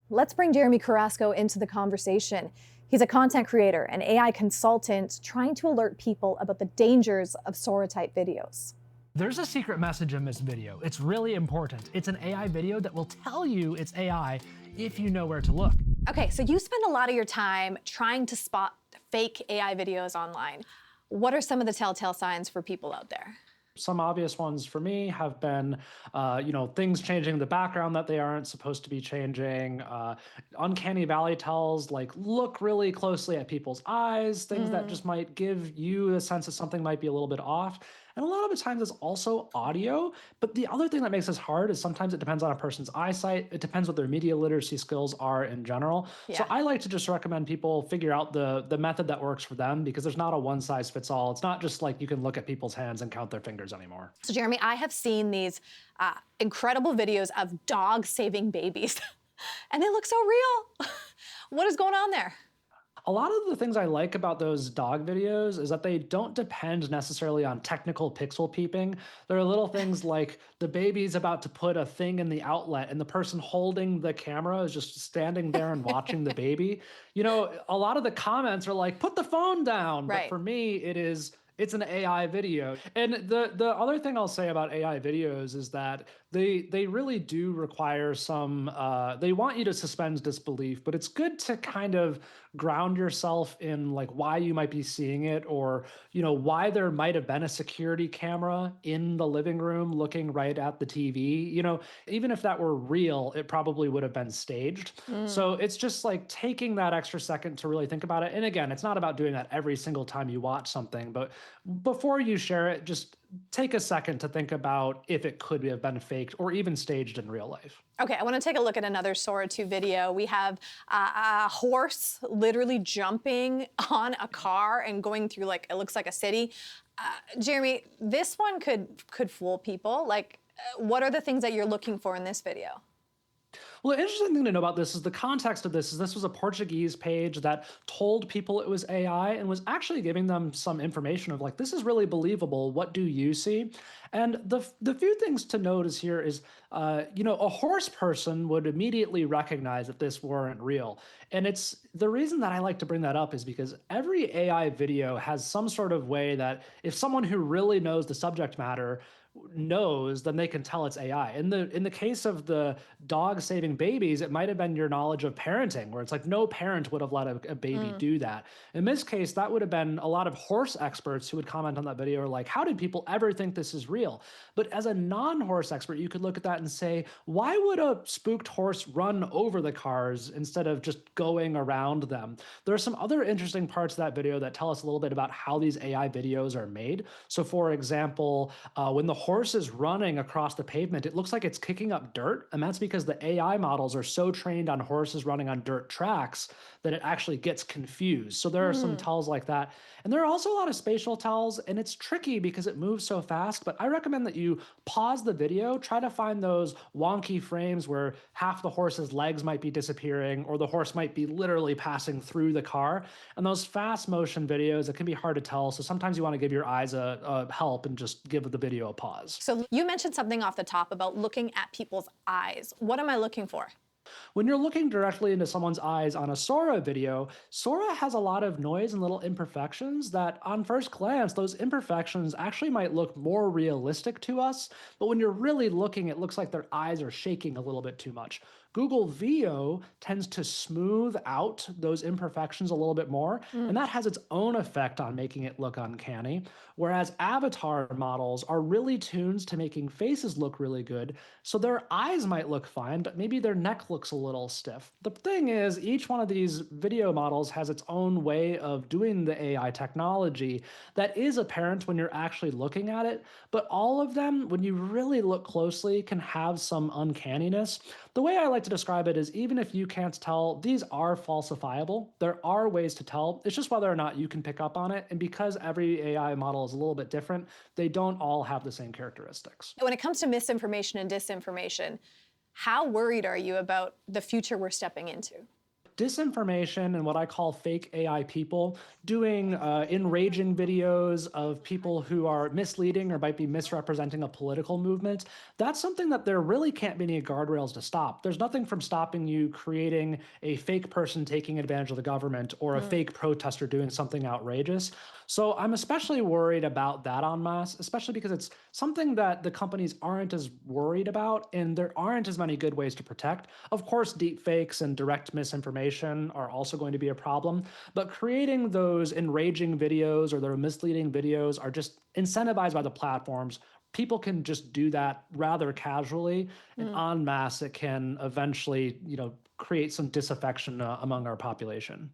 Let's bring Jeremy Carrasco into the conversation. He's a content creator and AI consultant trying to alert people about the dangers of Sora-type videos. There's a secret message in this video. It's really important. It's an AI video that will tell you it's AI if you know where to look. Okay, so you spend a lot of your time trying to spot fake AI videos online. What are some of the telltale signs for people out there? Some obvious ones for me have been, things changing in the background that they aren't supposed to be changing. Uncanny Valley tells, like, look really closely at people's eyes, things that just might give you a sense that something might be a little bit off. And a lot of the times it's also audio. But the other thing that makes this hard is sometimes it depends on a person's eyesight. It depends what their media literacy skills are in general. So Yeah. I like to just recommend people figure out the method that works for them because there's not a one size fits all. It's not just like you can look at people's hands and count their fingers anymore. So Jeremy, I have seen these incredible videos of dogs saving babies and they look so real. What is going on there? A lot of the things I like about those dog videos is that they don't depend necessarily on technical pixel peeping. There are little things like the baby's about to put a thing in the outlet and the person holding the camera is just standing there and watching the baby. A lot of the comments are like, put the phone down. But Right. for me, it's an AI video. And the other thing I'll say about AI videos is that they really do require some they want you to suspend disbelief, but it's good to kind of ground yourself in like why you might be seeing it or why there might have been a security camera in the living room looking right at the TV. Even if that were real, it probably would have been staged. So it's just like taking that extra second to really think about it. And again, it's not about doing that every single time you watch something, but before you share it, just take a second to think about if it could have been faked or even staged in real life. Okay, I want to take a look at another Sora 2 video. We have a horse literally jumping on a car and going through it looks like a city. Jeremy, this one could fool people. What are the things that you're looking for in this video? Well, the interesting thing to know about this is the context of this is this was a Portuguese page that told people it was AI and was actually giving them some information of like, this is really believable. What do you see? And the few things to notice here is, a horse person would immediately recognize that this weren't real. And it's the reason that I like to bring that up is because every AI video has some sort of way that if someone who really knows the subject matter knows, then they can tell it's AI. In the case of the dog saving babies, it might have been your knowledge of parenting, where it's like no parent would have let a baby do that. In this case, that would have been a lot of horse experts who would comment on that video are like, how did people ever think this is real? But as a non-horse expert, you could look at that and say, why would a spooked horse run over the cars instead of just going around them? There are some other interesting parts of that video that tell us a little bit about how these AI videos are made. So for example, when the horse is running across the pavement, it looks like it's kicking up dirt. And that's because the AI models are so trained on horses running on dirt tracks that it actually gets confused. So there are some tells like that. And there are also a lot of spatial tells, and it's tricky because it moves so fast. But I recommend that you pause the video, try to find those wonky frames where half the horse's legs might be disappearing or the horse might be literally passing through the car. And those fast motion videos, it can be hard to tell. So sometimes you want to give your eyes a help and just give the video a pause. So you mentioned something off the top about looking at people's eyes. What am I looking for? When you're looking directly into someone's eyes on a Sora video, Sora has a lot of noise and little imperfections that, on first glance, those imperfections actually might look more realistic to us. But when you're really looking, it looks like their eyes are shaking a little bit too much. Google VO tends to smooth out those imperfections a little bit more, and that has its own effect on making it look uncanny. Whereas avatar models are really tuned to making faces look really good, so their eyes might look fine, but maybe their neck looks a little stiff. The thing is, each one of these video models has its own way of doing the AI technology that is apparent when you're actually looking at it, but all of them, when you really look closely, can have some uncanniness. The way I like to describe it is even if you can't tell, these are falsifiable. There are ways to tell. It's just whether or not you can pick up on it. And because every AI model is a little bit different, they don't all have the same characteristics. When it comes to misinformation and disinformation, how worried are you about the future we're stepping into? disinformation and what I call fake AI people doing enraging videos of people who are misleading or might be misrepresenting a political movement, that's something that there really can't be any guardrails to stop. There's nothing from stopping you creating a fake person taking advantage of the government or a fake protester doing something outrageous. So I'm especially worried about that en masse, especially because it's something that the companies aren't as worried about, and there aren't as many good ways to protect. Of course, deep fakes and direct misinformation are also going to be a problem, but creating those enraging videos or those misleading videos are just incentivized by the platforms. People can just do that rather casually, and en masse, it can eventually, create some disaffection among our population.